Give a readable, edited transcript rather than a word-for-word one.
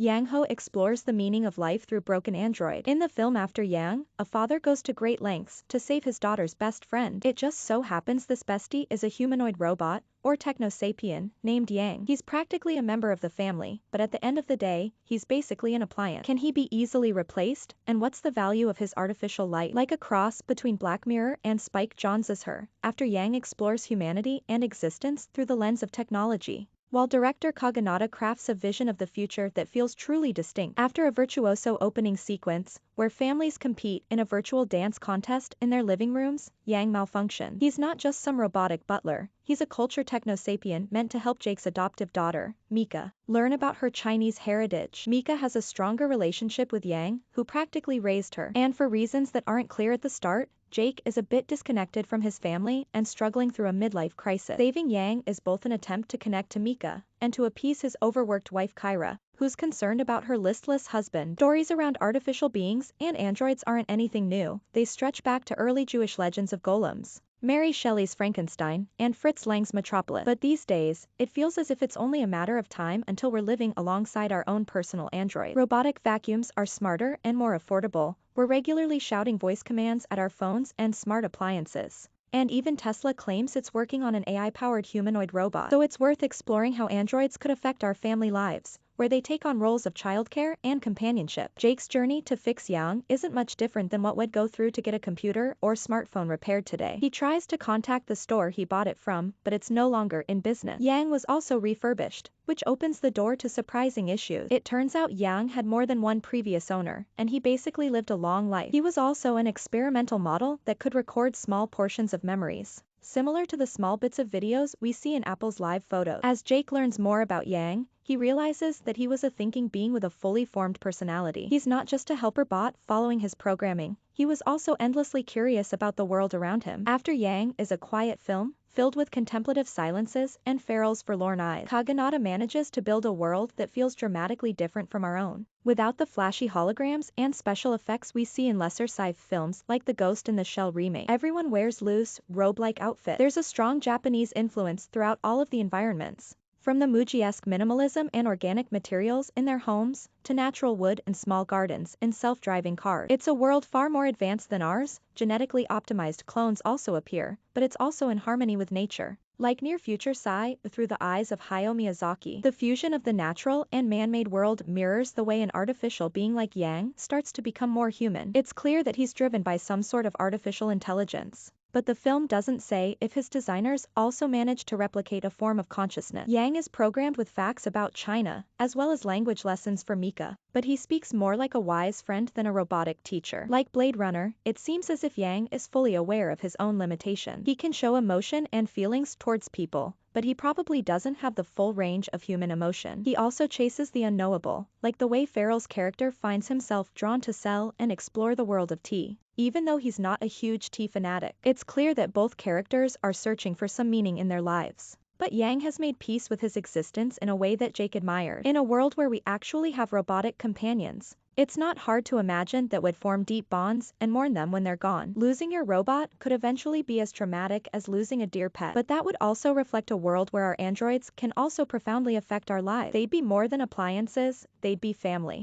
Yang Hou explores the meaning of life through broken android. In the film After Yang, a father goes to great lengths to save his daughter's best friend. It just so happens this bestie is a humanoid robot, or technosapien, named Yang. He's practically a member of the family, but at the end of the day, he's basically an appliance. Can he be easily replaced? And what's the value of his artificial light? Like a cross between Black Mirror and Spike Jonze's Her, After Yang explores humanity and existence through the lens of technology, while director Kaganata crafts a vision of the future that feels truly distinct. After a virtuoso opening sequence, where families compete in a virtual dance contest in their living rooms, Yang malfunctions. He's not just some robotic butler, he's a culture technosapien meant to help Jake's adoptive daughter, Mika, learn about her Chinese heritage. Mika has a stronger relationship with Yang, who practically raised her. And for reasons that aren't clear at the start, Jake is a bit disconnected from his family and struggling through a midlife crisis. Saving Yang is both an attempt to connect to Mika and to appease his overworked wife Kyra, who's concerned about her listless husband. Stories around artificial beings and androids aren't anything new. They stretch back to early Jewish legends of golems, Mary Shelley's Frankenstein, and Fritz Lang's Metropolis. But these days, it feels as if it's only a matter of time until we're living alongside our own personal android. Robotic vacuums are smarter and more affordable. We're regularly shouting voice commands at our phones and smart appliances. And even Tesla claims it's working on an AI-powered humanoid robot. So it's worth exploring how androids could affect our family lives, where they take on roles of childcare and companionship. Jake's journey to fix Yang isn't much different than what we'd go through to get a computer or smartphone repaired today. He tries to contact the store he bought it from, but it's no longer in business. Yang was also refurbished, which opens the door to surprising issues. It turns out Yang had more than one previous owner, and he basically lived a long life. He was also an experimental model that could record small portions of memories, similar to the small bits of videos we see in Apple's live photos. As Jake learns more about Yang, he realizes that he was a thinking being with a fully formed personality. He's not just a helper bot following his programming, he was also endlessly curious about the world around him. After Yang is a quiet film, filled with contemplative silences and Farrell's forlorn eyes. Kaganata manages to build a world that feels dramatically different from our own, without the flashy holograms and special effects we see in lesser sci-fi films like the Ghost in the Shell remake. Everyone wears loose, robe-like outfits. There's a strong Japanese influence throughout all of the environments, from the Muji-esque minimalism and organic materials in their homes, to natural wood and small gardens in self-driving cars. It's a world far more advanced than ours. Genetically optimized clones also appear, but it's also in harmony with nature. Like near-future sci-fi through the eyes of Hayao Miyazaki, the fusion of the natural and man-made world mirrors the way an artificial being like Yang starts to become more human. It's clear that he's driven by some sort of artificial intelligence, but the film doesn't say if his designers also managed to replicate a form of consciousness. Yang is programmed with facts about China, as well as language lessons for Mika, but he speaks more like a wise friend than a robotic teacher. Like Blade Runner, it seems as if Yang is fully aware of his own limitations. He can show emotion and feelings towards people, but he probably doesn't have the full range of human emotion. He also chases the unknowable, like the way Farrell's character finds himself drawn to sell and explore the world of tea. Even though he's not a huge tea fanatic, it's clear that both characters are searching for some meaning in their lives. But Yang has made peace with his existence in a way that Jake admired. In a world where we actually have robotic companions, it's not hard to imagine that would form deep bonds and mourn them when they're gone. Losing your robot could eventually be as traumatic as losing a dear pet, but that would also reflect a world where our androids can also profoundly affect our lives. They'd be more than appliances, they'd be family.